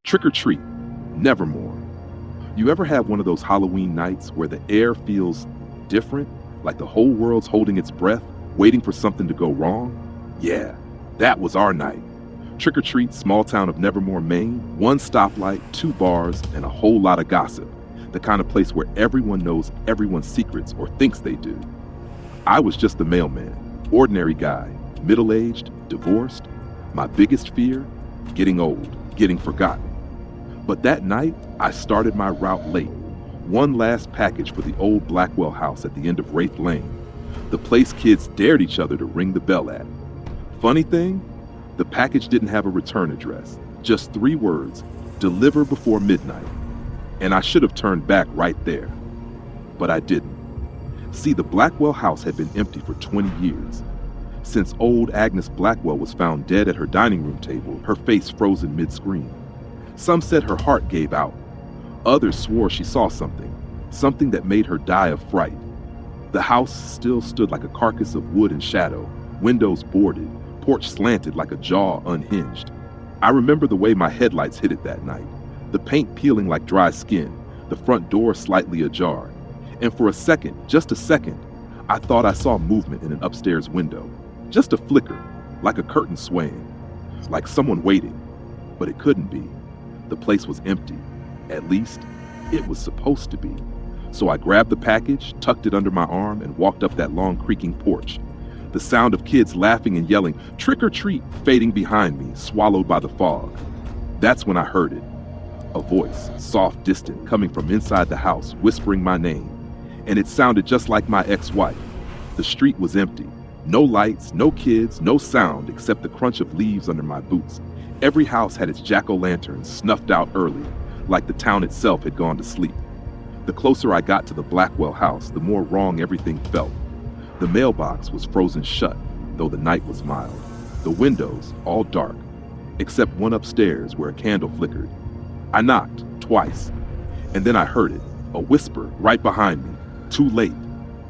Trick or treat, nevermore. You ever have one of those Halloween nights where the air feels different, like the whole world's holding its breath, waiting for something to go wrong? Yeah, that was our night. Trick or treat, small town of Nevermore, Maine, one stoplight, two bars, and a whole lot of gossip. The kind of place where everyone knows everyone's secrets or thinks they do. I was just the mailman, ordinary guy, middle-aged, divorced. My biggest fear? Getting old, getting forgotten. But that night, I started my route late. One last package for the old Blackwell house at the end of Wraith Lane. The place kids dared each other to ring the bell at. Funny thing, the package didn't have a return address. Just 3 words, deliver before midnight. And I should have turned back right there. But I didn't. See, the Blackwell house had been empty for 20 years. Since old Agnes Blackwell was found dead at her dining room table, her face frozen mid-scream. Some said her heart gave out. Others swore she saw something that made her die of fright. The house still stood like a carcass of wood and shadow, windows boarded, porch slanted like a jaw unhinged. I remember the way my headlights hit it that night, the paint peeling like dry skin, the front door slightly ajar. And for a second, just a second, I thought I saw movement in an upstairs window. Just a flicker, like a curtain swaying, like someone waiting. But it couldn't be. The place was empty. At least, it was supposed to be. So I grabbed the package, tucked it under my arm, and walked up that long creaking porch. The sound of kids laughing and yelling, "Trick or treat," fading behind me, swallowed by the fog. That's when I heard it. A voice, soft, distant, coming from inside the house, whispering my name. And it sounded just like my ex-wife. The street was empty. No lights, no kids, no sound except the crunch of leaves under my boots. Every house had its jack-o'-lanterns snuffed out early, like the town itself had gone to sleep. The closer I got to the Blackwell house, the more wrong everything felt. The mailbox was frozen shut, though the night was mild. The windows, all dark, except one upstairs where a candle flickered. I knocked, twice, and then I heard it, a whisper right behind me. Too late.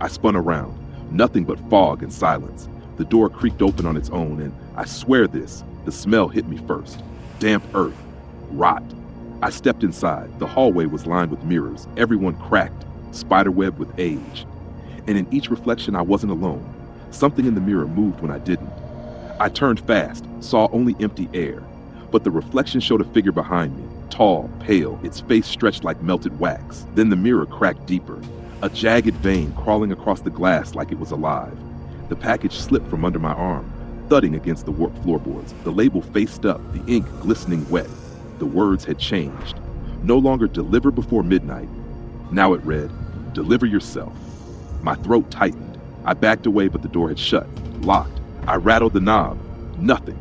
I spun around. Nothing but fog and silence. The door creaked open on its own, and I swear this, the smell hit me first. Damp earth. Rot. I stepped inside. The hallway was lined with mirrors, everyone cracked, spiderwebbed with age. And in each reflection, I wasn't alone. Something in the mirror moved when I didn't. I turned fast, saw only empty air, but the reflection showed a figure behind me, tall, pale, its face stretched like melted wax. Then the mirror cracked deeper, a jagged vein crawling across the glass like it was alive. The package slipped from under my arm, thudding against the warped floorboards. The label faced up, the ink glistening wet. The words had changed. No longer deliver before midnight. Now it read, deliver yourself. My throat tightened. I backed away, but the door had shut, locked. I rattled the knob. Nothing.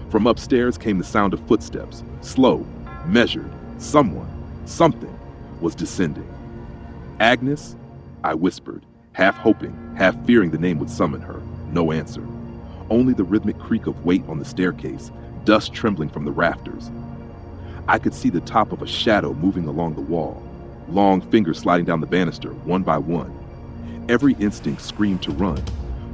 From upstairs came the sound of footsteps, slow, measured. Someone, something, was descending. Agnes? I whispered, half hoping, half fearing the name would summon her. No answer. Only the rhythmic creak of weight on the staircase, dust trembling from the rafters. I could see the top of a shadow moving along the wall, long fingers sliding down the banister, one by one. Every instinct screamed to run,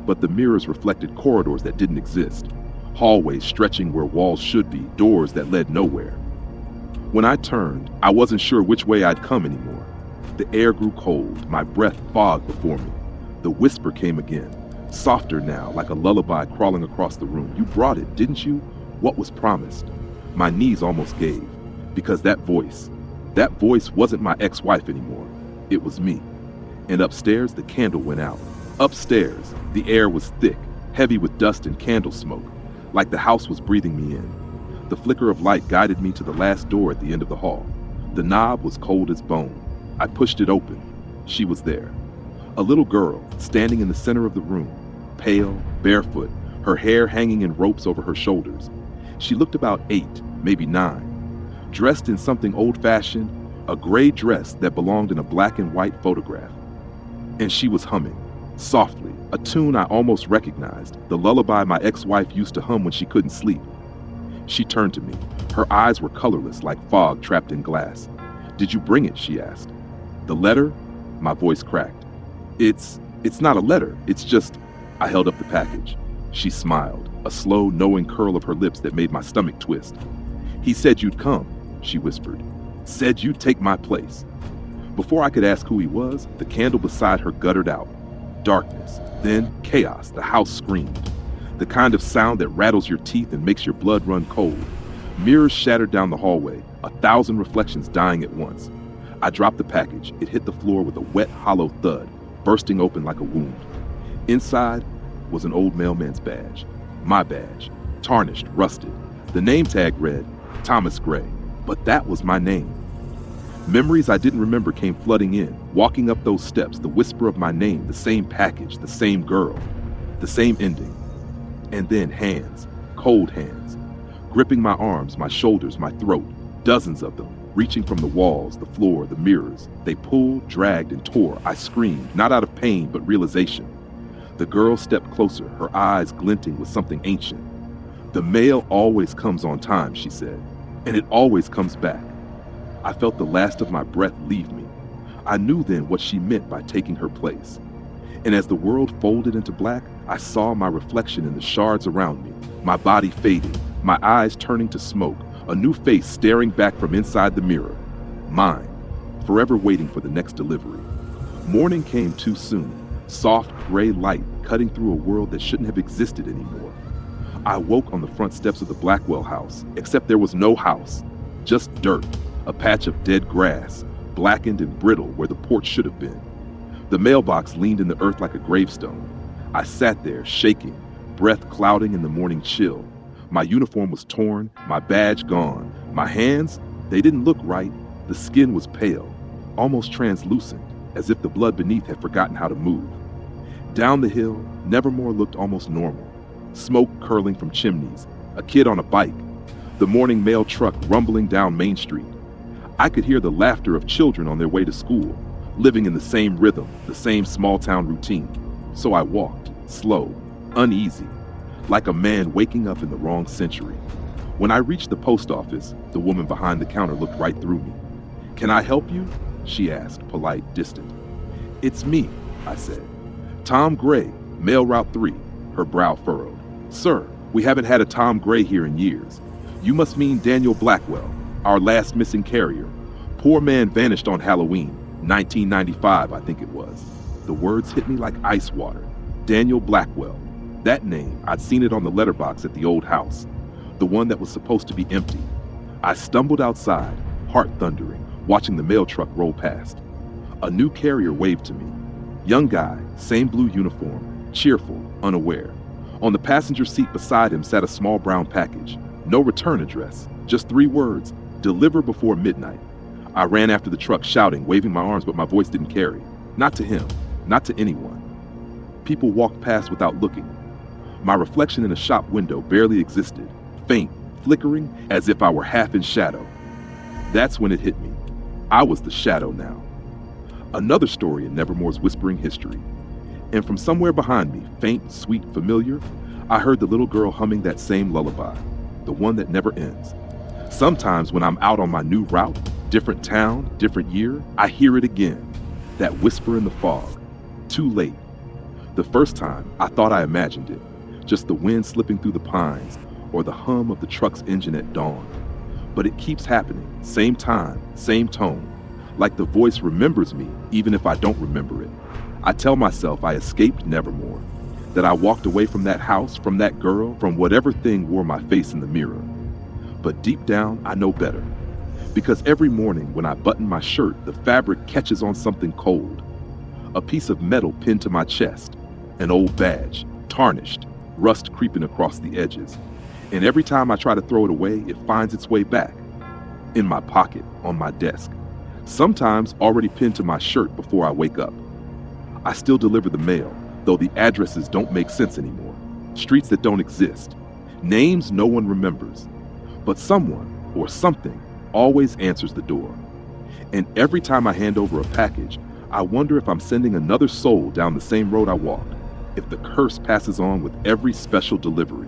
but the mirrors reflected corridors that didn't exist, hallways stretching where walls should be, doors that led nowhere. When I turned, I wasn't sure which way I'd come anymore. The air grew cold, my breath fogged before me. The whisper came again, softer now, like a lullaby crawling across the room. You brought it, didn't you? What was promised? My knees almost gave, because that voice wasn't my ex-wife anymore. It was me. And upstairs, the candle went out. Upstairs, the air was thick, heavy with dust and candle smoke, like the house was breathing me in. The flicker of light guided me to the last door at the end of the hall. The knob was cold as bone. I pushed it open. She was there. A little girl, standing in the center of the room, pale, barefoot, her hair hanging in ropes over her shoulders. She looked about 8, maybe 9, dressed in something old-fashioned, a gray dress that belonged in a black and white photograph. And she was humming, softly, a tune I almost recognized, the lullaby my ex-wife used to hum when she couldn't sleep. She turned to me. Her eyes were colorless, like fog trapped in glass. "Did you bring it?" she asked. "The letter?" My voice cracked. It's not a letter. It's just..." I held up the package. She smiled, a slow, knowing curl of her lips that made my stomach twist. "He said you'd come. she whispered. Said you'd take my place. Before I could ask who he was, the candle beside her guttered out. Darkness, then chaos. The house screamed. The kind of sound that rattles your teeth and makes your blood run cold. Mirrors shattered down the hallway, 1,000 reflections dying at once. I dropped the package. It hit the floor with a wet, hollow thud, bursting open like a wound. Inside was an old mailman's badge. My badge. Tarnished, rusted. The name tag read, Thomas Gray. But that was my name. Memories I didn't remember came flooding in. Walking up those steps, the whisper of my name, the same package, the same girl, the same ending. And then hands, cold hands, gripping my arms, my shoulders, my throat, dozens of them, reaching from the walls, the floor, the mirrors. They pulled, dragged, and tore. I screamed, not out of pain, but realization. The girl stepped closer, her eyes glinting with something ancient. The mail always comes on time, she said, and it always comes back. I felt the last of my breath leave me. I knew then what she meant by taking her place. And as the world folded into black, I saw my reflection in the shards around me, my body fading, my eyes turning to smoke, a new face staring back from inside the mirror. Mine, forever waiting for the next delivery. Morning came too soon, soft gray light cutting through a world that shouldn't have existed anymore. I woke on the front steps of the Blackwell house, except there was no house, just dirt, a patch of dead grass, blackened and brittle where the porch should have been. The mailbox leaned in the earth like a gravestone. I sat there, shaking, breath clouding in the morning chill. My uniform was torn, my badge gone. My hands, they didn't look right. The skin was pale, almost translucent, as if the blood beneath had forgotten how to move. Down the hill, Nevermore looked almost normal. Smoke curling from chimneys, a kid on a bike, the morning mail truck rumbling down Main Street. I could hear the laughter of children on their way to school, living in the same rhythm, the same small-town routine. So I walked, slow, uneasy, like a man waking up in the wrong century. When I reached the post office, the woman behind the counter looked right through me. "Can I help you?" she asked, polite, distant. "It's me," I said. "Tom Gray, Mail Route 3, her brow furrowed. "Sir, we haven't had a Tom Gray here in years. You must mean Daniel Blackwell, our last missing carrier. Poor man vanished on Halloween, 1995, I think it was." The words hit me like ice water. Daniel Blackwell. That name, I'd seen it on the letterbox at the old house, the one that was supposed to be empty. I stumbled outside, heart thundering, watching the mail truck roll past. A new carrier waved to me. Young guy, same blue uniform, cheerful, unaware. On the passenger seat beside him sat a small brown package. No return address, just 3 words, "Deliver before midnight." I ran after the truck shouting, waving my arms, but my voice didn't carry. Not to him, not to anyone. People walked past without looking. My reflection in a shop window barely existed, faint, flickering, as if I were half in shadow. That's when it hit me. I was the shadow now. Another story in Nevermore's whispering history. And from somewhere behind me, faint, sweet, familiar, I heard the little girl humming that same lullaby, the one that never ends. Sometimes when I'm out on my new route, different town, different year, I hear it again, that whisper in the fog. Too late. The first time, I thought I imagined it, just the wind slipping through the pines or the hum of the truck's engine at dawn. But it keeps happening, same time, same tone, like the voice remembers me even if I don't remember it. I tell myself I escaped Nevermore, that I walked away from that house, from that girl, from whatever thing wore my face in the mirror. But deep down, I know better. Because every morning when I button my shirt, the fabric catches on something cold. A piece of metal pinned to my chest, an old badge, tarnished, rust creeping across the edges. And every time I try to throw it away, it finds its way back. In my pocket, on my desk. Sometimes already pinned to my shirt before I wake up. I still deliver the mail, though the addresses don't make sense anymore. Streets that don't exist. Names no one remembers. But someone, or something, always answers the door. And every time I hand over a package, I wonder if I'm sending another soul down the same road I walked, if the curse passes on with every special delivery.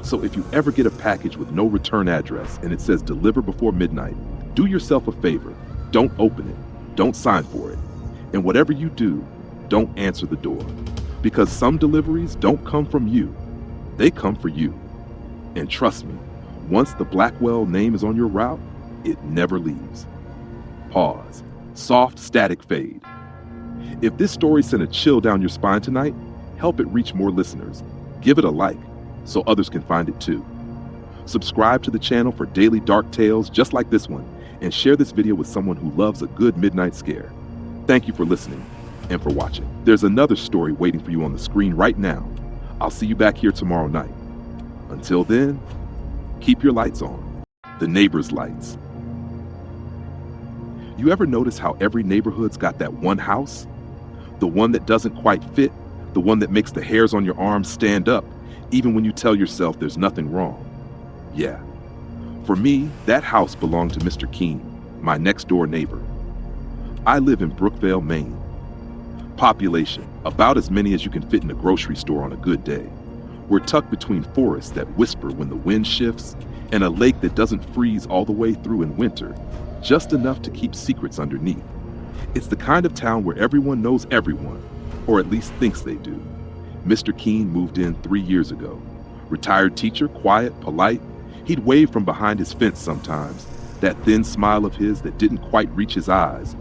So if you ever get a package with no return address and it says deliver before midnight, do yourself a favor. Don't open it. Don't sign for it. And whatever you do, don't answer the door. Because some deliveries don't come from you. They come for you. And trust me, once the Blackwell name is on your route, it never leaves. Pause. Soft static fade. If this story sent a chill down your spine tonight, help it reach more listeners. Give it a like so others can find it too. Subscribe to the channel for daily dark tales just like this one, and share this video with someone who loves a good midnight scare. Thank you for listening and for watching. There's another story waiting for you on the screen right now. I'll see you back here tomorrow night. Until then, keep your lights on. The neighbor's lights. You ever notice how every neighborhood's got that one house? The one that doesn't quite fit, the one that makes the hairs on your arms stand up, even when you tell yourself there's nothing wrong. Yeah. For me, that house belonged to Mr. Keene, my next door neighbor. I live in Brookvale, Maine. Population, about as many as you can fit in a grocery store on a good day. We're tucked between forests that whisper when the wind shifts and a lake that doesn't freeze all the way through in winter, just enough to keep secrets underneath. It's the kind of town where everyone knows everyone, or at least thinks they do. Mr. Keene moved in 3 years ago. Retired teacher, quiet, polite. He'd wave from behind his fence sometimes, that thin smile of his that didn't quite reach his eyes.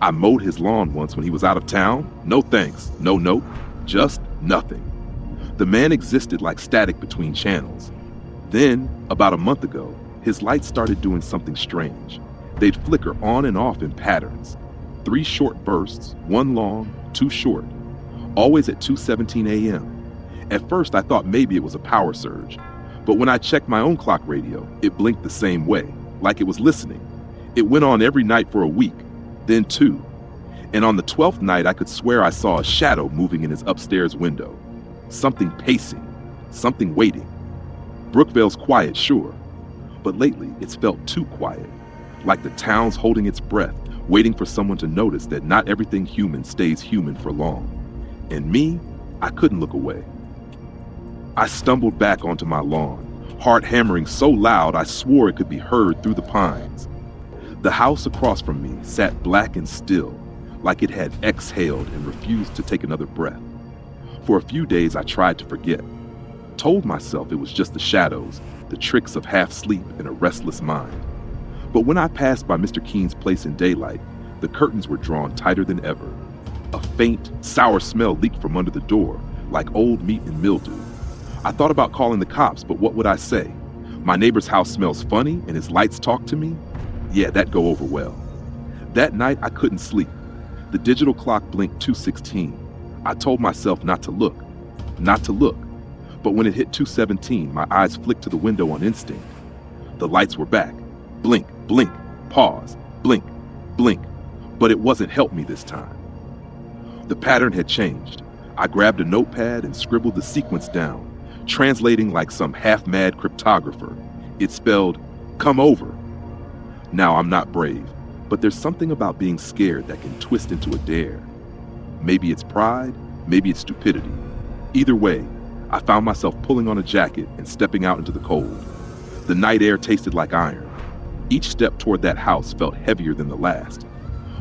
I mowed his lawn once when he was out of town. No thanks, no note, just nothing. The man existed like static between channels. Then, about a month ago, his lights started doing something strange. They'd flicker on and off in patterns. 3 short bursts, 1 long, 2 short, always at 2:17 a.m. At first I thought maybe it was a power surge, but when I checked my own clock radio, it blinked the same way, like it was listening. It went on every night for a week, then 2. And on the 12th night I could swear I saw a shadow moving in his upstairs window. Something pacing, something waiting. Brookvale's quiet, sure, but lately it's felt too quiet, like the town's holding its breath, waiting for someone to notice that not everything human stays human for long. And me, I couldn't look away. I stumbled back onto my lawn, heart hammering so loud I swore it could be heard through the pines. The house across from me sat black and still, like it had exhaled and refused to take another breath. For a few days I tried to forget, told myself it was just the shadows, the tricks of half sleep and a restless mind. But when I passed by Mr. Keene's place in daylight, the curtains were drawn tighter than ever. A faint, sour smell leaked from under the door, like old meat and mildew. I thought about calling the cops, but what would I say? My neighbor's house smells funny and his lights talk to me? Yeah, that'd go over well. That night I couldn't sleep. The digital clock blinked 2:16. I told myself not to look. But when it hit 2:17, my eyes flicked to the window on instinct. The lights were back. Blink, blink, pause, blink, blink. But it wasn't help me this time. The pattern had changed. I grabbed a notepad and scribbled the sequence down, translating like some half-mad cryptographer. It spelled, "Come over." Now I'm not brave, but there's something about being scared that can twist into a dare. Maybe it's pride, maybe it's stupidity. Either way, I found myself pulling on a jacket and stepping out into the cold. The night air tasted like iron. Each step toward that house felt heavier than the last.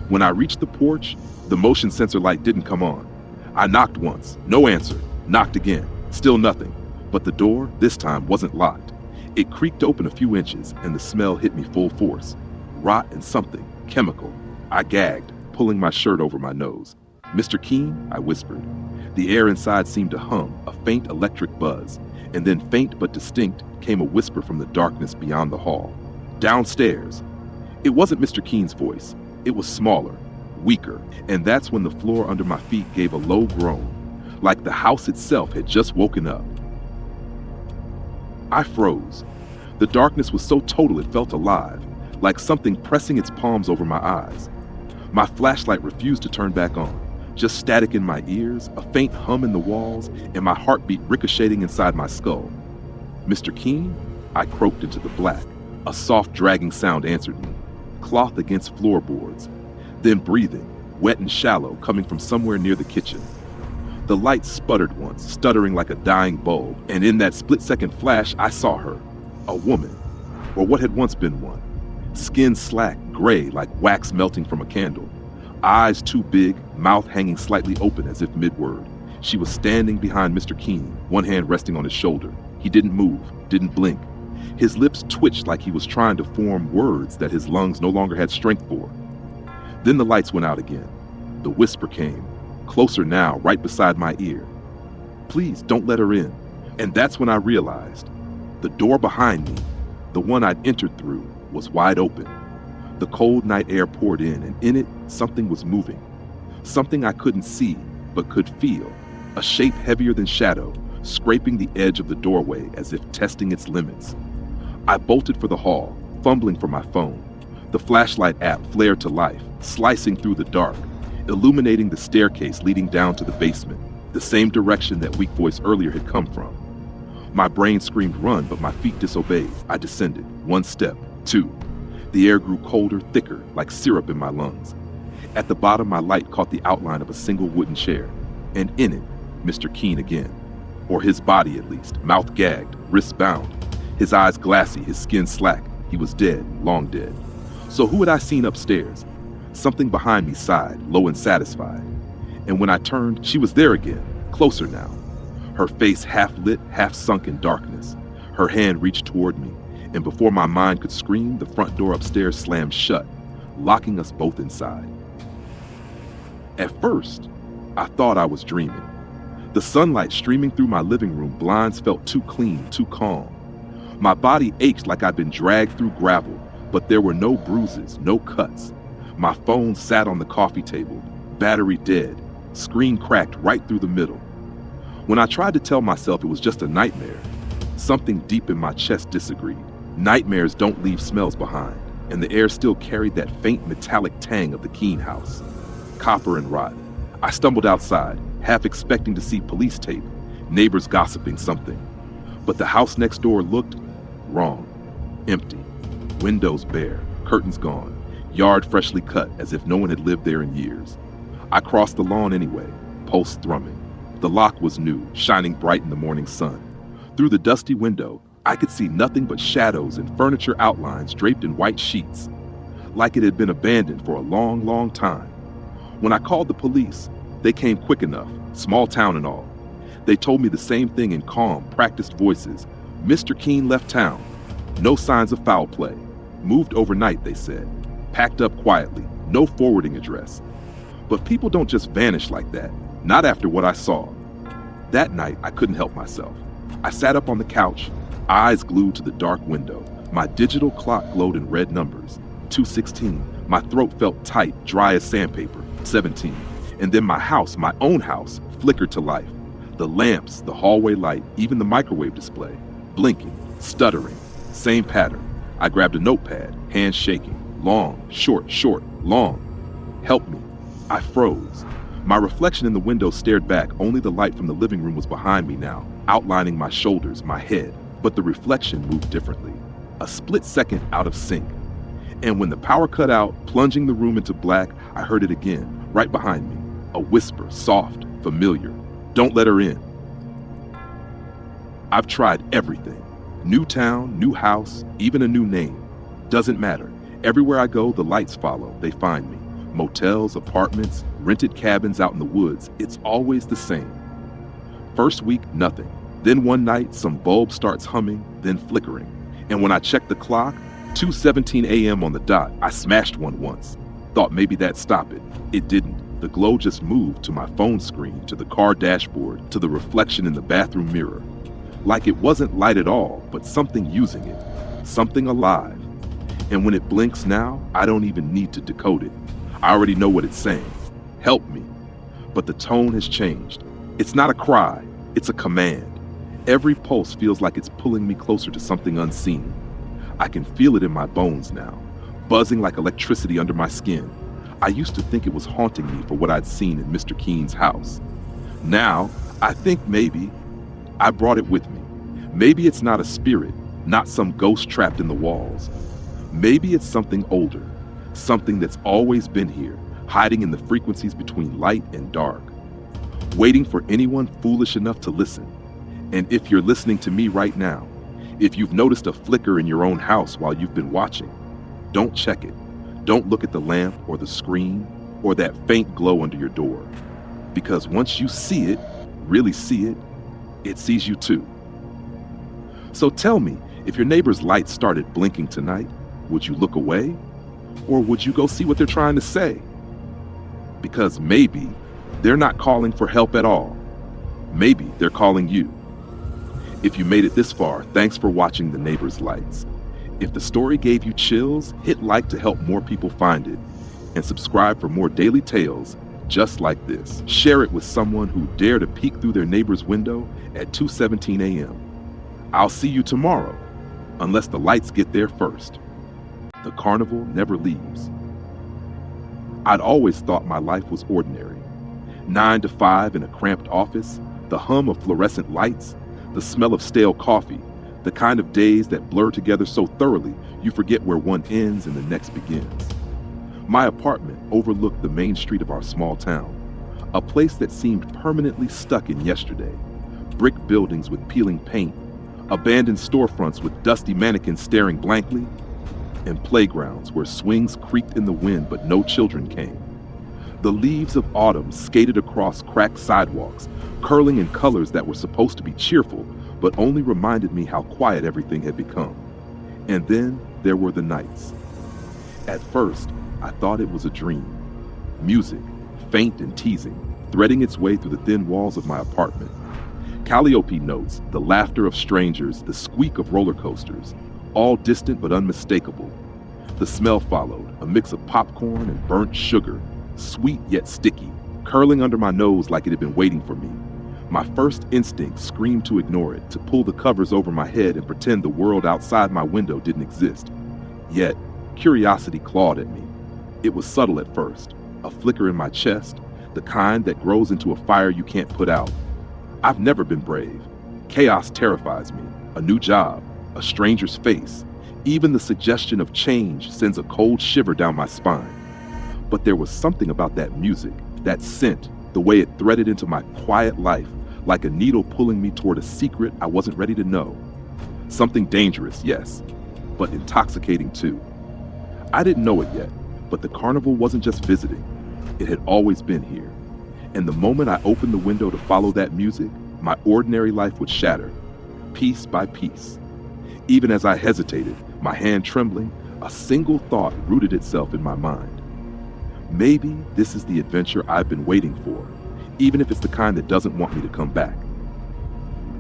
When I reached the porch, the motion sensor light didn't come on. I knocked once, no answer. Knocked again, still nothing. But the door, this time, wasn't locked. It creaked open a few inches and the smell hit me full force. Rot and something, chemical. I gagged, pulling my shirt over my nose. "Mr. Keene," I whispered. The air inside seemed to hum, a faint electric buzz, and then faint but distinct came a whisper from the darkness beyond the hall. "Downstairs." It wasn't Mr. Keene's voice. It was smaller, weaker, and that's when the floor under my feet gave a low groan, like the house itself had just woken up. I froze. The darkness was so total it felt alive, like something pressing its palms over my eyes. My flashlight refused to turn back on, just static in my ears, a faint hum in the walls, and my heartbeat ricocheting inside my skull. "Mr. Keene?" I croaked into the black. A soft dragging sound answered me, cloth against floorboards, then breathing, wet and shallow, coming from somewhere near the kitchen. The light sputtered once, stuttering like a dying bulb, and in that split-second flash I saw her, a woman, or what had once been one. Skin slack, gray, like wax melting from a candle. Eyes too big, mouth hanging slightly open as if mid-word. She was standing behind Mr. Keene, one hand resting on his shoulder. He didn't move, didn't blink. His lips twitched like he was trying to form words that his lungs no longer had strength for. Then the lights went out again. The whisper came, closer now, right beside my ear. "Please don't let her in." And that's when I realized the door behind me, the one I'd entered through, was wide open. The cold night air poured in, and in it, something was moving. Something I couldn't see, but could feel. A shape heavier than shadow, scraping the edge of the doorway as if testing its limits. I bolted for the hall, fumbling for my phone. The flashlight app flared to life, slicing through the dark, illuminating the staircase leading down to the basement, the same direction that Weak Voice earlier had come from. My brain screamed run, but my feet disobeyed. I descended, 1 step, 2. The air grew colder, thicker, like syrup in my lungs. At the bottom, my light caught the outline of a single wooden chair, and in it, Mr. Keene again. Or his body at least, mouth gagged, wrists bound. His eyes glassy, his skin slack. He was dead, long dead. So who had I seen upstairs? Something behind me sighed, low and satisfied. And when I turned, she was there again, closer now. Her face half lit, half sunk in darkness. Her hand reached toward me, and before my mind could scream, the front door upstairs slammed shut, locking us both inside. At first, I thought I was dreaming. The sunlight streaming through my living room blinds felt too clean, too calm. My body ached like I'd been dragged through gravel, but there were no bruises, no cuts. My phone sat on the coffee table, battery dead, screen cracked right through the middle. When I tried to tell myself it was just a nightmare, something deep in my chest disagreed. Nightmares don't leave smells behind, and the air still carried that faint metallic tang of the Keene house. Copper and rot. I stumbled outside, half expecting to see police tape, neighbors gossiping something. But the house next door looked wrong. Empty. Windows bare, curtains gone, yard freshly cut as if no one had lived there in years. I crossed the lawn anyway, pulse thrumming. The lock was new, shining bright in the morning sun. Through the dusty window, I could see nothing but shadows and furniture outlines draped in white sheets, like it had been abandoned for a long, long time. When I called the police, they came quick enough, small town and all. They told me the same thing in calm, practiced voices. Mr. Keene left town. No signs of foul play. Moved overnight, they said. Packed up quietly, no forwarding address. But people don't just vanish like that, not after what I saw. That night, I couldn't help myself. I sat up on the couch, eyes glued to the dark window. My digital clock glowed in red numbers. 2:16. My throat felt tight, dry as sandpaper. 17. And then my house, my own house, flickered to life. The lamps, the hallway light, even the microwave display. Blinking, stuttering, same pattern. I grabbed a notepad, hands shaking. Long, short, short, long. Help me. I froze. My reflection in the window stared back. Only the light from the living room was behind me now, outlining my shoulders, my head. But the reflection moved differently. A split second out of sync. And when the power cut out, plunging the room into black, I heard it again, right behind me. A whisper, soft, familiar. Don't let her in. I've tried everything. New town, new house, even a new name. Doesn't matter. Everywhere I go, the lights follow. They find me. Motels, apartments, rented cabins out in the woods. It's always the same. First week, nothing. Then one night, some bulb starts humming, then flickering. And when I checked the clock, 2:17 a.m. on the dot, I smashed one once. Thought maybe that'd stop it. It didn't. The glow just moved to my phone screen, to the car dashboard, to the reflection in the bathroom mirror. Like it wasn't light at all, but something using it. Something alive. And when it blinks now, I don't even need to decode it. I already know what it's saying. Help me. But the tone has changed. It's not a cry, it's a command. Every pulse feels like it's pulling me closer to something unseen. I can feel it in my bones now, buzzing like electricity under my skin. I used to think it was haunting me for what I'd seen in Mr. Keene's house. Now, I think maybe I brought it with me. Maybe it's not a spirit, not some ghost trapped in the walls. Maybe it's something older, something that's always been here, hiding in the frequencies between light and dark, waiting for anyone foolish enough to listen. And if you're listening to me right now, if you've noticed a flicker in your own house while you've been watching, don't check it. Don't look at the lamp or the screen or that faint glow under your door. Because once you see it, really see it, it sees you too. So tell me, If your neighbor's lights started blinking tonight, would you look away? Or would you go see what they're trying to say? Because maybe they're not calling for help at all. Maybe they're calling you. If you made it this far, thanks for watching The Neighbor's Lights. If the story gave you chills, hit like to help more people find it, and subscribe for more daily tales just like this. Share it with someone who dare to peek through their neighbor's window at 2:17 a.m. I'll see you tomorrow, unless the lights get there first. The carnival never leaves. I'd always thought my life was ordinary. 9 to 5 in a cramped office, the hum of fluorescent lights, the smell of stale coffee, the kind of days that blur together so thoroughly you forget where one ends and the next begins. My apartment overlooked the main street of our small town, a place that seemed permanently stuck in yesterday. Brick buildings with peeling paint, abandoned storefronts with dusty mannequins staring blankly, and playgrounds where swings creaked in the wind but no children came. The leaves of autumn skated across cracked sidewalks, curling in colors that were supposed to be cheerful but only reminded me how quiet everything had become. And then there were the nights. At first, I thought it was a dream. Music, faint and teasing, threading its way through the thin walls of my apartment. Calliope notes, the laughter of strangers, the squeak of roller coasters, all distant but unmistakable. The smell followed, a mix of popcorn and burnt sugar, sweet yet sticky, curling under my nose like it had been waiting for me. My first instinct screamed to ignore it, to pull the covers over my head and pretend the world outside my window didn't exist. Yet, curiosity clawed at me. It was subtle at first, a flicker in my chest, the kind that grows into a fire you can't put out. I've never been brave. Chaos terrifies me. A new job, a stranger's face, even the suggestion of change sends a cold shiver down my spine. But there was something about that music, that scent, the way it threaded into my quiet life, like a needle pulling me toward a secret I wasn't ready to know. Something dangerous, yes, but intoxicating too. I didn't know it yet, but the carnival wasn't just visiting. It had always been here. And the moment I opened the window to follow that music, my ordinary life would shatter, piece by piece. Even as I hesitated, my hand trembling, a single thought rooted itself in my mind. Maybe this is the adventure I've been waiting for, even if it's the kind that doesn't want me to come back.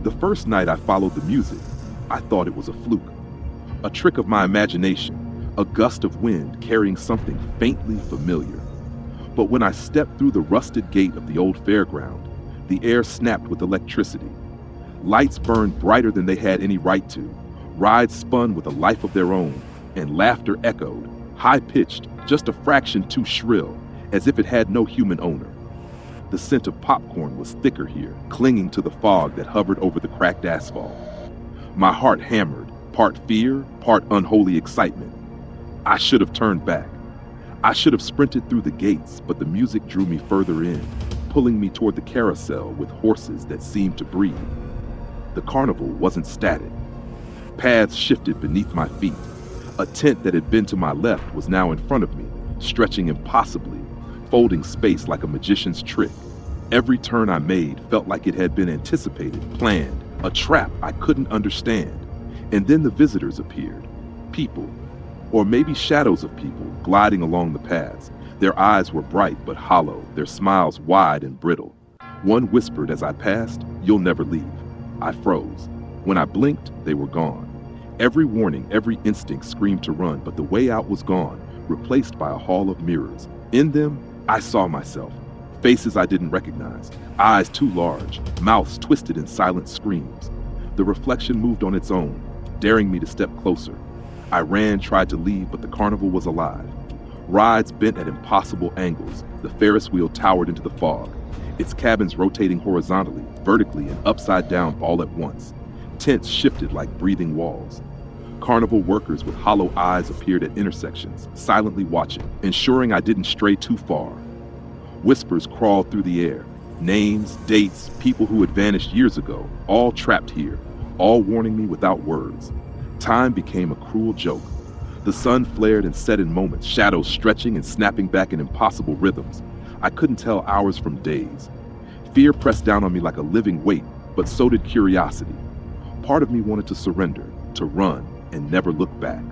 The first night I followed the music, I thought it was a fluke, a trick of my imagination, a gust of wind carrying something faintly familiar. But when I stepped through the rusted gate of the old fairground, the air snapped with electricity. Lights burned brighter than they had any right to, rides spun with a life of their own, and laughter echoed, high-pitched, just a fraction too shrill, as if it had no human owner. The scent of popcorn was thicker here, clinging to the fog that hovered over the cracked asphalt. My heart hammered, part fear, part unholy excitement. I should have turned back. I should have sprinted through the gates, but the music drew me further in, pulling me toward the carousel with horses that seemed to breathe. The carnival wasn't static. Paths shifted beneath my feet. A tent that had been to my left was now in front of me, stretching impossibly, folding space like a magician's trick. Every turn I made felt like it had been anticipated, planned, a trap I couldn't understand. And then the visitors appeared. People, or maybe shadows of people, gliding along the paths. Their eyes were bright but hollow, their smiles wide and brittle. One whispered as I passed, "You'll never leave." I froze. When I blinked, they were gone. Every warning, every instinct screamed to run, but the way out was gone, replaced by a hall of mirrors. In them, I saw myself. Faces I didn't recognize, eyes too large, mouths twisted in silent screams. The reflection moved on its own, daring me to step closer. I ran, tried to leave, but the carnival was alive. Rides bent at impossible angles, the Ferris wheel towered into the fog, its cabins rotating horizontally, vertically, and upside down all at once. Tents shifted like breathing walls. Carnival workers with hollow eyes appeared at intersections, silently watching, ensuring I didn't stray too far. Whispers crawled through the air. Names, dates, people who had vanished years ago, all trapped here, all warning me without words. Time became a cruel joke. The sun flared and set in moments, shadows stretching and snapping back in impossible rhythms. I couldn't tell hours from days. Fear pressed down on me like a living weight, but so did curiosity. Part of me wanted to surrender, to run and never look back.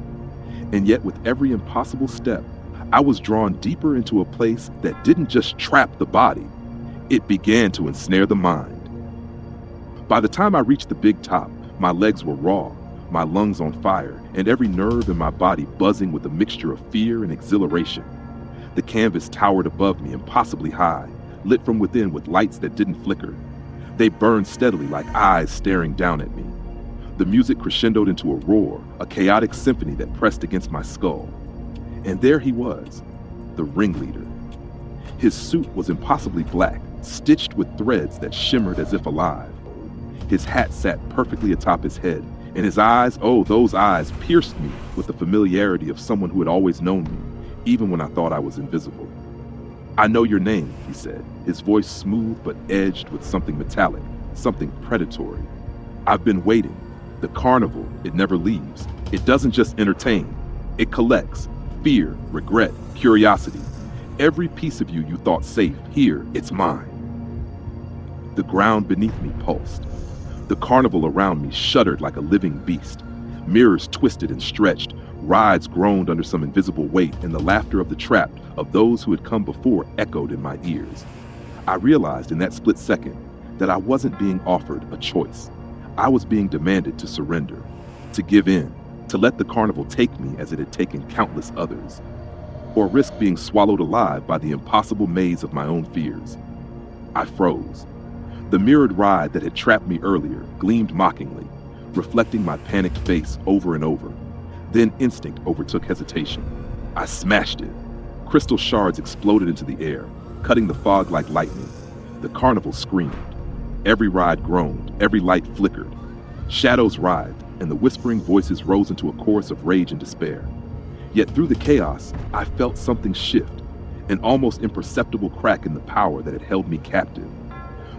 And yet, with every impossible step, I was drawn deeper into a place that didn't just trap the body, it began to ensnare the mind. By the time I reached the big top, my legs were raw, my lungs on fire, and every nerve in my body buzzing with a mixture of fear and exhilaration. The canvas towered above me impossibly high, lit from within with lights that didn't flicker. They burned steadily like eyes staring down at me. The music crescendoed into a roar, a chaotic symphony that pressed against my skull. And there he was, the ringleader. His suit was impossibly black, stitched with threads that shimmered as if alive. His hat sat perfectly atop his head, and his eyes, oh, those eyes, pierced me with the familiarity of someone who had always known me, even when I thought I was invisible. "I know your name," he said, his voice smooth but edged with something metallic, something predatory. "I've been waiting. The carnival, it never leaves. It doesn't just entertain. It collects fear, regret, curiosity. Every piece of you thought safe, here, it's mine." The ground beneath me pulsed. The carnival around me shuddered like a living beast. Mirrors twisted and stretched, rides groaned under some invisible weight, and the laughter of the trapped of those who had come before echoed in my ears. I realized in that split second that I wasn't being offered a choice. I was being demanded to surrender, to give in, to let the carnival take me as it had taken countless others, or risk being swallowed alive by the impossible maze of my own fears. I froze. The mirrored ride that had trapped me earlier gleamed mockingly, reflecting my panicked face over and over. Then instinct overtook hesitation. I smashed it. Crystal shards exploded into the air, cutting the fog like lightning. The carnival screamed. Every ride groaned, every light flickered. Shadows writhed, and the whispering voices rose into a chorus of rage and despair. Yet through the chaos, I felt something shift, an almost imperceptible crack in the power that had held me captive.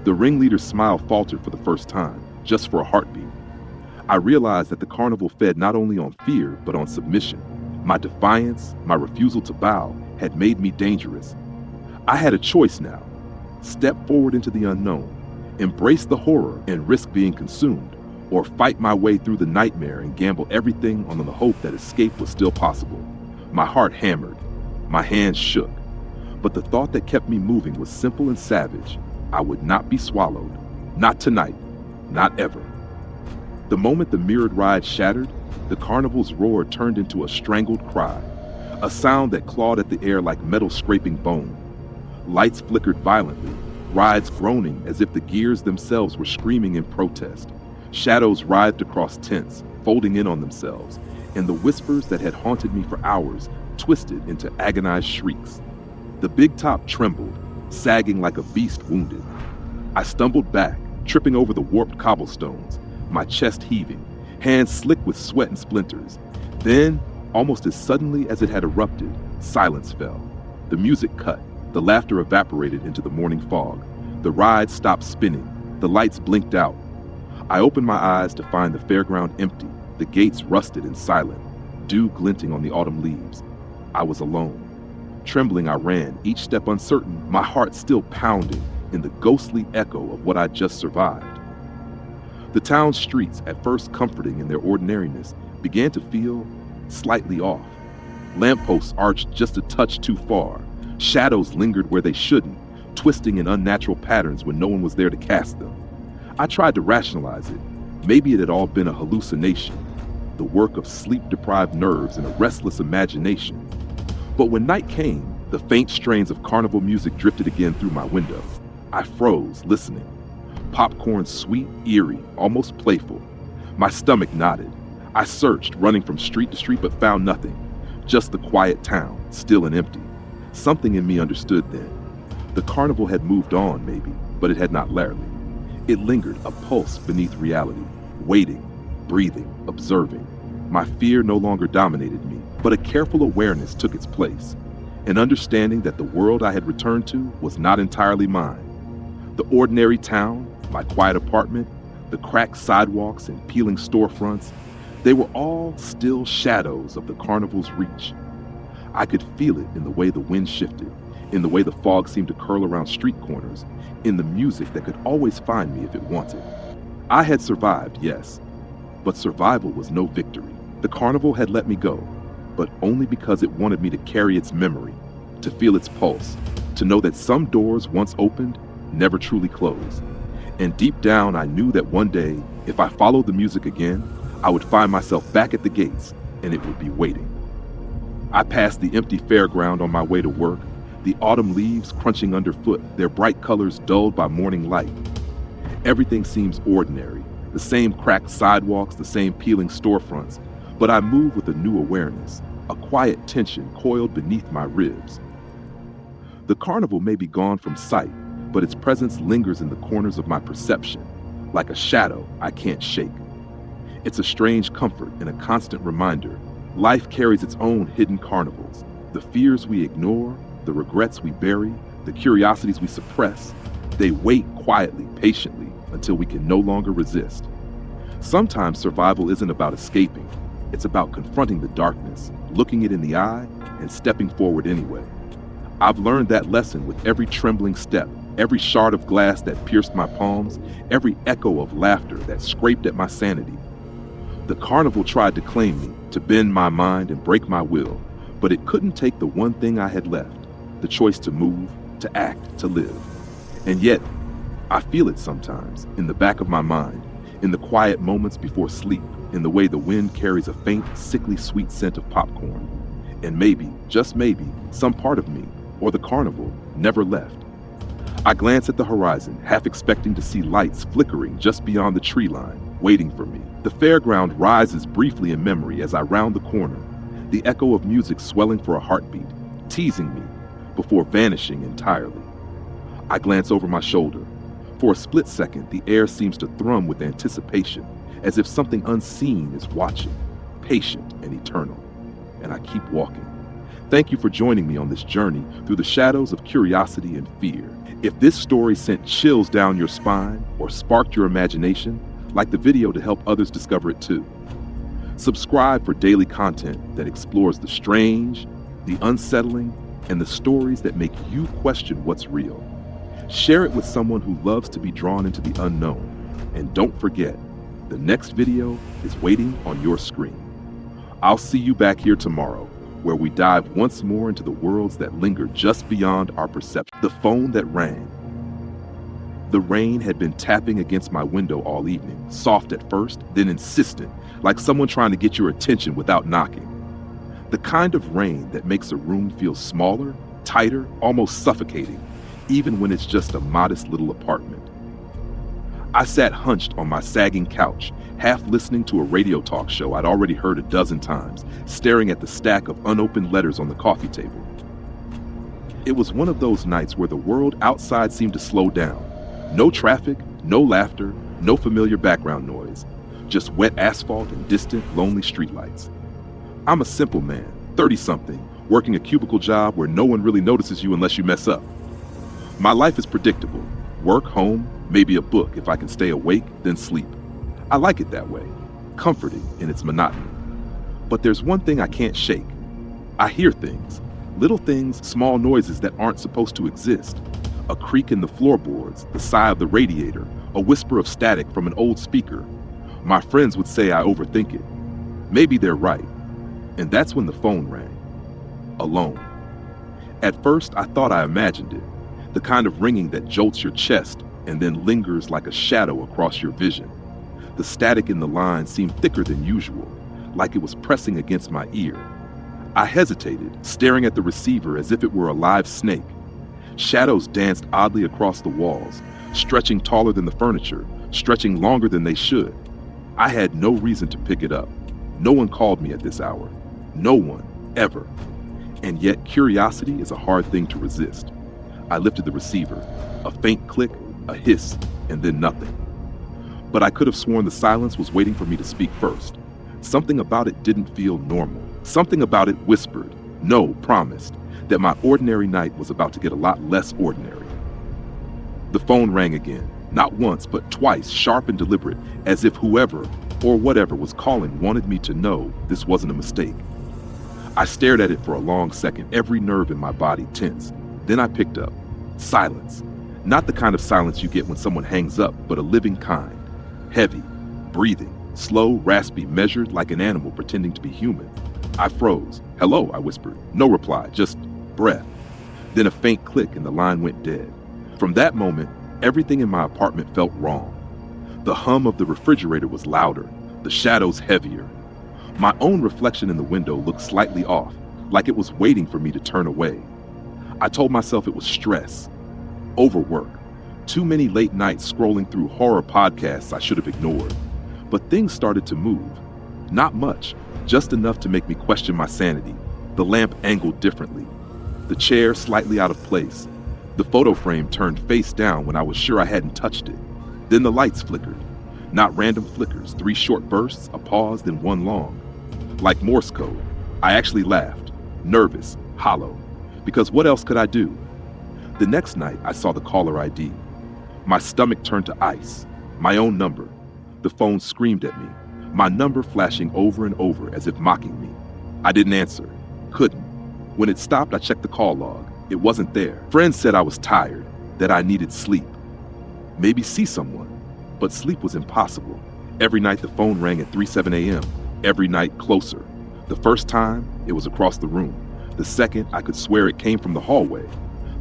The ringleader's smile faltered for the first time, just for a heartbeat. I realized that the carnival fed not only on fear, but on submission. My defiance, my refusal to bow, had made me dangerous. I had a choice now. Step forward into the unknown, embrace the horror and risk being consumed, or fight my way through the nightmare and gamble everything on the hope that escape was still possible. My heart hammered. My hands shook. But the thought that kept me moving was simple and savage. I would not be swallowed. Not tonight. Not ever. The moment the mirrored ride shattered, the carnival's roar turned into a strangled cry, a sound that clawed at the air like metal scraping bone. Lights flickered violently, rides groaning as if the gears themselves were screaming in protest. Shadows writhed across tents, folding in on themselves, and the whispers that had haunted me for hours twisted into agonized shrieks. The big top trembled, sagging like a beast wounded. I stumbled back, tripping over the warped cobblestones, my chest heaving, hands slick with sweat and splinters. Then, almost as suddenly as it had erupted, silence fell. The music cut, the laughter evaporated into the morning fog. The ride stopped spinning, the lights blinked out. I opened my eyes to find the fairground empty, the gates rusted and silent, dew glinting on the autumn leaves. I was alone. Trembling, I ran, each step uncertain, my heart still pounding in the ghostly echo of what I'd just survived. The town's streets, at first comforting in their ordinariness, began to feel slightly off. Lampposts arched just a touch too far. Shadows lingered where they shouldn't, twisting in unnatural patterns when no one was there to cast them. I tried to rationalize it. Maybe it had all been a hallucination, the work of sleep-deprived nerves and a restless imagination. But when night came, the faint strains of carnival music drifted again through my window. I froze, listening. Popcorn sweet, eerie, almost playful. My stomach knotted. I searched, running from street to street, but found nothing. Just the quiet town, still and empty. Something in me understood then. The carnival had moved on, maybe, but it had not largely. It lingered, a pulse beneath reality, waiting, breathing, observing. My fear no longer dominated me, but a careful awareness took its place. An understanding that the world I had returned to was not entirely mine. The ordinary town, my quiet apartment, the cracked sidewalks and peeling storefronts, they were all still shadows of the carnival's reach. I could feel it in the way the wind shifted, in the way the fog seemed to curl around street corners, in the music that could always find me if it wanted. I had survived, yes, But survival was no victory. The carnival had let me go, but only because it wanted me to carry its memory, to feel its pulse, to know that some doors once opened never truly closed. And deep down, I knew that one day, if I followed the music again, I would find myself back at the gates, and it would be waiting. I passed the empty fairground on my way to work, the autumn leaves crunching underfoot, their bright colors dulled by morning light. Everything seems ordinary, the same cracked sidewalks, the same peeling storefronts, but I move with a new awareness, a quiet tension coiled beneath my ribs. The carnival may be gone from sight, but its presence lingers in the corners of my perception, like a shadow I can't shake. It's a strange comfort and a constant reminder. Life carries its own hidden carnivals. The fears we ignore, the regrets we bury, the curiosities we suppress, they wait quietly, patiently, until we can no longer resist. Sometimes survival isn't about escaping. It's about confronting the darkness, looking it in the eye, and stepping forward anyway. I've learned that lesson with every trembling step, every shard of glass that pierced my palms, every echo of laughter that scraped at my sanity. The carnival tried to claim me, to bend my mind and break my will, but it couldn't take the one thing I had left, the choice to move, to act, to live. And yet, I feel it sometimes, in the back of my mind, in the quiet moments before sleep, in the way the wind carries a faint, sickly sweet scent of popcorn. And maybe, just maybe, some part of me, or the carnival, never left. I glance at the horizon, half expecting to see lights flickering just beyond the tree line, waiting for me. The fairground rises briefly in memory as I round the corner, the echo of music swelling for a heartbeat, teasing me, before vanishing entirely. I glance over my shoulder. For a split second, the air seems to thrum with anticipation, as if something unseen is watching, patient and eternal. And I keep walking. Thank you for joining me on this journey through the shadows of curiosity and fear. If this story sent chills down your spine or sparked your imagination, like the video to help others discover it too. Subscribe for daily content that explores the strange, the unsettling, and the stories that make you question what's real. Share it with someone who loves to be drawn into the unknown. And don't forget, the next video is waiting on your screen. I'll see you back here tomorrow, where we dive once more into the worlds that linger just beyond our perception. The phone that rang. The rain had been tapping against my window all evening, soft at first, then insistent, like someone trying to get your attention without knocking. The kind of rain that makes a room feel smaller, tighter, almost suffocating, even when it's just a modest little apartment. I sat hunched on my sagging couch, half listening to a radio talk show I'd already heard a dozen times, staring at the stack of unopened letters on the coffee table. It was one of those nights where the world outside seemed to slow down. No traffic, no laughter, no familiar background noise, just wet asphalt and distant, lonely streetlights. I'm a simple man, 30-something, working a cubicle job where no one really notices you unless you mess up. My life is predictable. Work, home, maybe a book if I can stay awake, then sleep. I like it that way, comforting in its monotony. But there's one thing I can't shake. I hear things, little things, small noises that aren't supposed to exist. A creak in the floorboards, the sigh of the radiator, a whisper of static from an old speaker. My friends would say I overthink it. Maybe they're right. And that's when the phone rang. Alone. At first, I thought I imagined it. The kind of ringing that jolts your chest and then lingers like a shadow across your vision. The static in the line seemed thicker than usual, like it was pressing against my ear. I hesitated, staring at the receiver as if it were a live snake. Shadows danced oddly across the walls, stretching taller than the furniture, stretching longer than they should. I had no reason to pick it up. No one called me at this hour. No one, ever. And yet curiosity is a hard thing to resist. I lifted the receiver. A faint click, a hiss, and then nothing. But I could have sworn the silence was waiting for me to speak first. Something about it didn't feel normal. Something about it whispered, no, promised, that my ordinary night was about to get a lot less ordinary. The phone rang again, not once, but twice, sharp and deliberate, as if whoever or whatever was calling wanted me to know this wasn't a mistake. I stared at it for a long second, every nerve in my body tense. Then I picked up. Silence. Not the kind of silence you get when someone hangs up, but a living kind. Heavy, breathing, Slow, raspy, measured like an animal pretending to be human. I froze. "Hello," I whispered. No reply, just breath. Then a faint click and the line went dead. From that moment, everything in my apartment felt wrong. The hum of the refrigerator was louder, the shadows heavier. My own reflection in the window looked slightly off, like it was waiting for me to turn away. I told myself it was stress, overwork, too many late nights scrolling through horror podcasts I should have ignored. But things started to move. Not much, just enough to make me question my sanity. The lamp angled differently, the chair slightly out of place. The photo frame turned face down when I was sure I hadn't touched it. Then the lights flickered. Not random flickers, 3 short bursts, a pause, then one long. Like Morse code. I actually laughed, nervous, hollow. Because what else could I do? The next night, I saw the caller ID. My stomach turned to ice. My own number. The phone screamed at me, my number flashing over and over as if mocking me. I didn't answer. Couldn't. When it stopped, I checked the call log. It wasn't there. Friends said I was tired, that I needed sleep. Maybe see someone. But sleep was impossible. Every night the phone rang at 3:07 a.m. Every night closer. The first time, it was across the room. The second, I could swear it came from the hallway.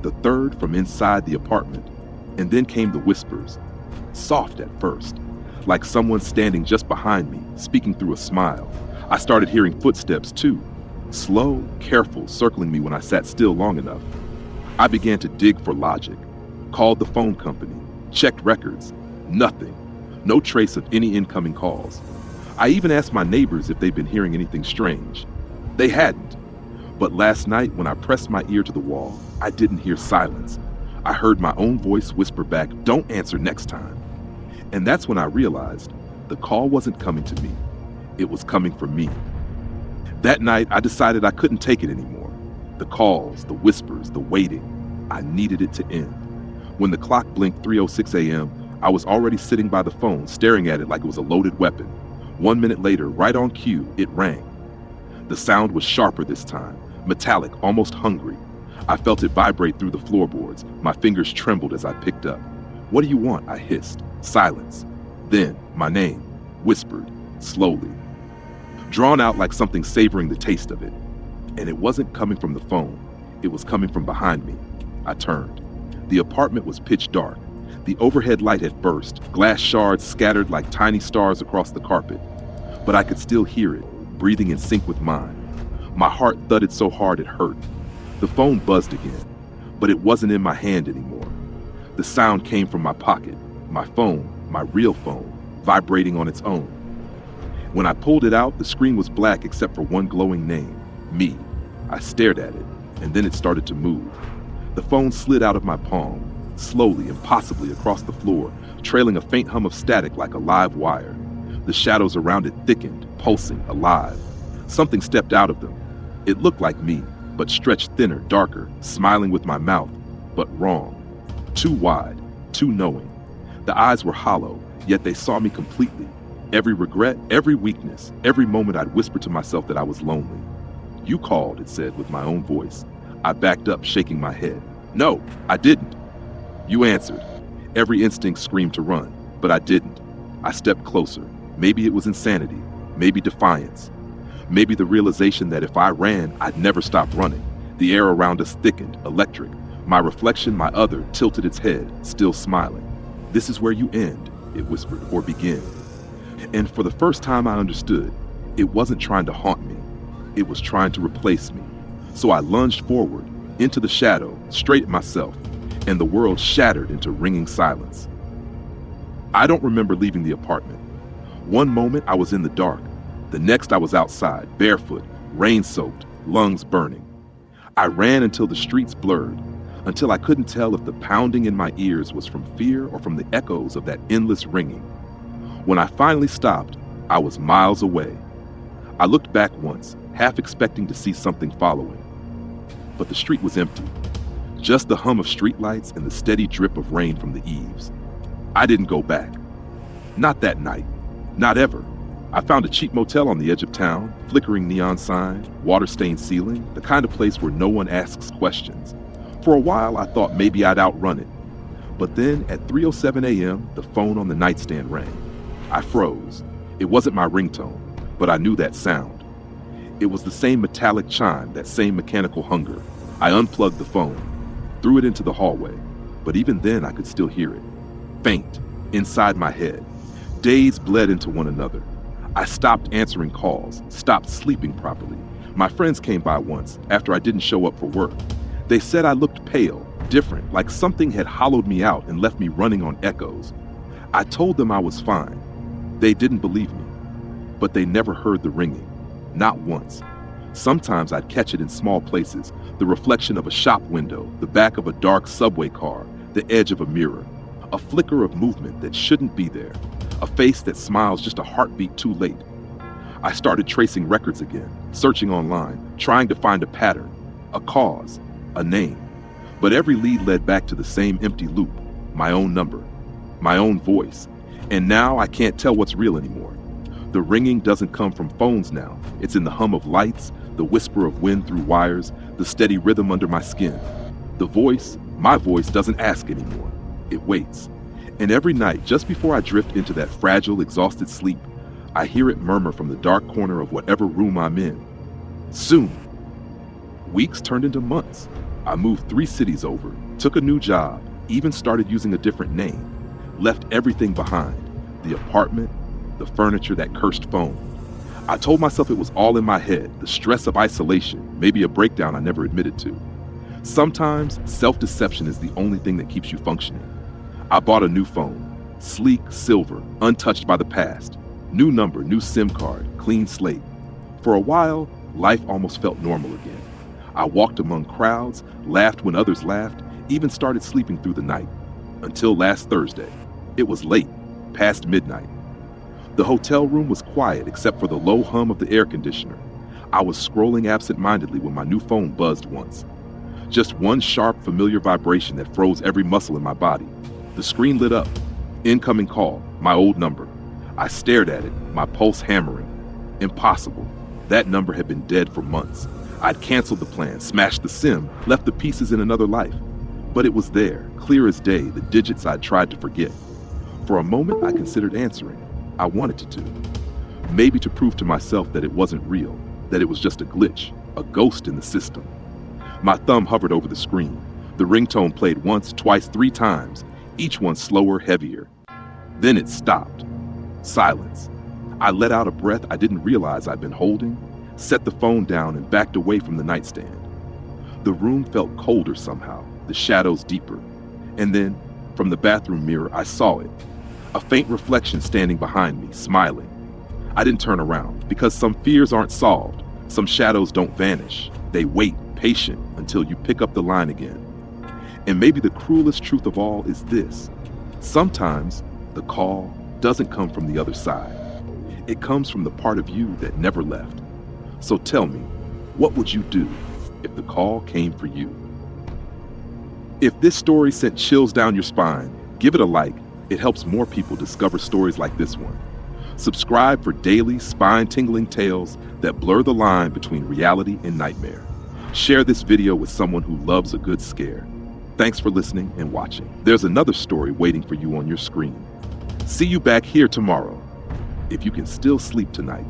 The third, from inside the apartment. And then came the whispers. Soft at first, like someone standing just behind me, speaking through a smile. I started hearing footsteps too. Slow, careful, circling me when I sat still long enough. I began to dig for logic. Called the phone company. Checked records. Nothing. No trace of any incoming calls. I even asked my neighbors if they'd been hearing anything strange. They hadn't. But last night, when I pressed my ear to the wall, I didn't hear silence. I heard my own voice whisper back, "Don't answer next time." And that's when I realized the call wasn't coming to me. It was coming from me. That night, I decided I couldn't take it anymore. The calls, the whispers, the waiting. I needed it to end. When the clock blinked 3:06 a.m., I was already sitting by the phone, staring at it like it was a loaded weapon. 1 minute later, right on cue, it rang. The sound was sharper this time, metallic, almost hungry. I felt it vibrate through the floorboards. My fingers trembled as I picked up. "What do you want?" I hissed. Silence. Then, my name, whispered, slowly. Drawn out like something savoring the taste of it. And it wasn't coming from the phone. It was coming from behind me. I turned. The apartment was pitch dark. The overhead light had burst, glass shards scattered like tiny stars across the carpet. But I could still hear it, breathing in sync with mine. My heart thudded so hard it hurt. The phone buzzed again, but it wasn't in my hand anymore. The sound came from my pocket, my phone, my real phone, vibrating on its own. When I pulled it out, the screen was black except for one glowing name, me. I stared at it, and then it started to move. The phone slid out of my palm, slowly, impossibly across the floor, trailing a faint hum of static like a live wire. The shadows around it thickened, pulsing, alive. Something stepped out of them. It looked like me, but stretched thinner, darker, smiling with my mouth, but wrong. Too wide, too knowing. The eyes were hollow, yet they saw me completely. Every regret, every weakness, every moment I'd whispered to myself that I was lonely. "You called," it said with my own voice. I backed up, shaking my head. "No, I didn't." "You answered." Every instinct screamed to run, but I didn't. I stepped closer. Maybe it was insanity, maybe defiance. Maybe the realization that if I ran, I'd never stop running. The air around us thickened, electric. My reflection, my other, tilted its head, still smiling. "This is where you end," it whispered, "or begin." And for the first time I understood, it wasn't trying to haunt me. It was trying to replace me. So I lunged forward, into the shadow, straight at myself, and the world shattered into ringing silence. I don't remember leaving the apartment. One moment I was in the dark. The next I was outside, barefoot, rain-soaked, lungs burning. I ran until the streets blurred, until I couldn't tell if the pounding in my ears was from fear or from the echoes of that endless ringing. When I finally stopped, I was miles away. I looked back once, half expecting to see something following. But the street was empty. Just the hum of streetlights and the steady drip of rain from the eaves. I didn't go back. Not that night. Not ever. I found a cheap motel on the edge of town, flickering neon sign, water-stained ceiling, the kind of place where no one asks questions. For a while, I thought maybe I'd outrun it. But then, at 3:07 a.m., the phone on the nightstand rang. I froze. It wasn't my ringtone, but I knew that sound. It was the same metallic chime, that same mechanical hunger. I unplugged the phone, threw it into the hallway, but even then I could still hear it. Faint, inside my head. Days bled into one another. I stopped answering calls, stopped sleeping properly. My friends came by once after I didn't show up for work. They said I looked pale, different, like something had hollowed me out and left me running on echoes. I told them I was fine. They didn't believe me, but they never heard the ringing, not once. Sometimes I'd catch it in small places, the reflection of a shop window, the back of a dark subway car, the edge of a mirror, a flicker of movement that shouldn't be there, a face that smiles just a heartbeat too late. I started tracing records again, searching online, trying to find a pattern, a cause, a name. But every lead led back to the same empty loop, my own number, my own voice. And now I can't tell what's real anymore. The ringing doesn't come from phones now. It's in the hum of lights, the whisper of wind through wires, the steady rhythm under my skin. The voice, my voice, doesn't ask anymore. It waits. And every night, just before I drift into that fragile, exhausted sleep, I hear it murmur from the dark corner of whatever room I'm in. Soon. Weeks turned into months. I moved 3 cities over, took a new job, even started using a different name, left everything behind, the apartment, the furniture, that cursed phone. I told myself it was all in my head, the stress of isolation, maybe a breakdown I never admitted to. Sometimes self-deception is the only thing that keeps you functioning. I bought a new phone, sleek, silver, untouched by the past. New number, new SIM card, clean slate. For a while, life almost felt normal again. I walked among crowds, laughed when others laughed, even started sleeping through the night. Until last Thursday. It was late, past midnight. The hotel room was quiet except for the low hum of the air conditioner. I was scrolling absent-mindedly when my new phone buzzed once. Just one sharp, familiar vibration that froze every muscle in my body. The screen lit up. Incoming call, my old number. I stared at it, my pulse hammering. Impossible. That number had been dead for months. I'd canceled the plan, smashed the SIM, left the pieces in another life. But it was there, clear as day, the digits I'd tried to forget. For a moment, I considered answering. I wanted to. Maybe to prove to myself that it wasn't real, that it was just a glitch, a ghost in the system. My thumb hovered over the screen. The ringtone played once, twice, 3 times, each one slower, heavier. Then it stopped. Silence. I let out a breath I didn't realize I'd been holding, set the phone down and backed away from the nightstand. The room felt colder somehow, the shadows deeper. And then, from the bathroom mirror, I saw it. A faint reflection standing behind me, smiling. I didn't turn around, because some fears aren't solved. Some shadows don't vanish. They wait, patient, until you pick up the line again. And maybe the cruelest truth of all is this. Sometimes, the call doesn't come from the other side. It comes from the part of you that never left. So tell me, what would you do if the call came for you? If this story sent chills down your spine, give it a like. It helps more people discover stories like this one. Subscribe for daily spine-tingling tales that blur the line between reality and nightmare. Share this video with someone who loves a good scare. Thanks for listening and watching. There's another story waiting for you on your screen. See you back here tomorrow, if you can still sleep tonight.